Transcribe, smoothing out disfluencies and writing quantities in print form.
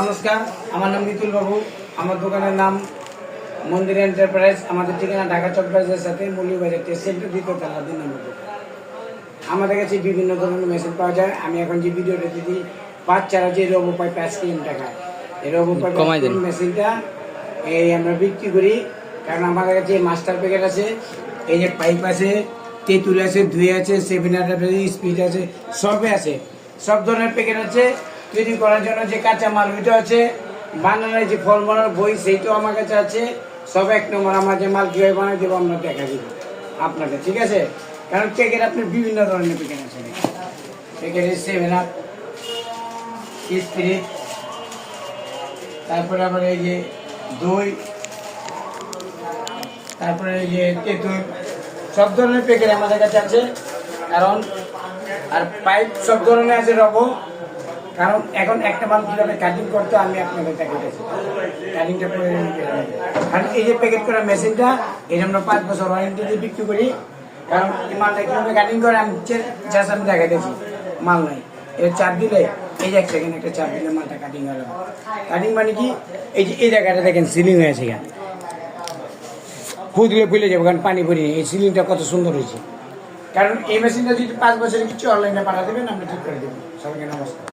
নমস্কার, আমার নাম মিতুল বাবু। আমার দোকানের নাম মন্দির এন্টারপ্রাইজ। আমাদের ঠিকানা ঢাকা চকবাজারের সাথে মৌলভীবাজার টেস্ট সেন্টার 2 তলা 2 নম্বর দোকান। আমাদের কাছে বিভিন্ন ধরনের মেশিন পাওয়া যায়। আমি এখন যে ভিডিওটা দিদি বাচ্চারা যে রোবো পাই 5 টাকা, এই রোবো পাই মেশিনটা এই আমরা বিক্রি করি। কারণ আমাদের কাছে মাস্টার প্যাকেট আছে, এই যে পাইপ আছে, তেঁতুল আছে, ধুয়ে আছে, 7 আছে, স্পিড আছে, সবে আছে, সব ধরনের প্যাকেট আছে। তৈরি করার জন্য যে কাঁচা মাল ওইটা আছে, বানানোর যে ফল বানানোর বই সেইটাও আমার কাছে আছে। সব 1 নম্বর। আমার যে মাল কীভাবে বানাই দেবো আমরা দেখা দিব আপনাকে, ঠিক আছে? কারণ প্যাকেট আপনার বিভিন্ন ধরনের প্যাকেট আছে। প্যাকেটে 7 আপ, স্পিরিট, তারপরে আবার এই যে দই, তারপরে এই যে তেঁতুল, সব ধরনের প্যাকেট আমাদের কাছে আছে। কারণ আর পাইপ সব ধরনের আছে রবো। কারণ এখন একটা মাল কীভাবে কাটিং করতে আমি আপনাদের দেখাচ্ছি, কাটিংটা করে। কারণ এই যে প্যাকেট করা মেশিনটা এটা আমরা 5 বছর ওয়ারেন্টি দিয়ে বিক্রি করি। কারণ এই মালটা কীভাবে কাটিং করে আমি জাস্ট আমি দেখাইতেছি, মাল নাই। এটা চাপ দিলে এই যে 1 সেকেন্ড একটা চাপ দিলে মালটা কাটিং হলো। কাটিং মানে কি, এই যে এই জায়গাটা দেখেন সিলিং হয়েছে, এখানে ফু দিলে ফুলে যাবে, কারণ পানি পড়িনি। এই সিলিংটা কত সুন্দর হয়েছে। কারণ এই মেশিনটা যদি 5 বছরের কিছু অনলাইনে পাঠা দেবেন আমরা ঠিক করে দেবো। সবাইকে নমস্কার।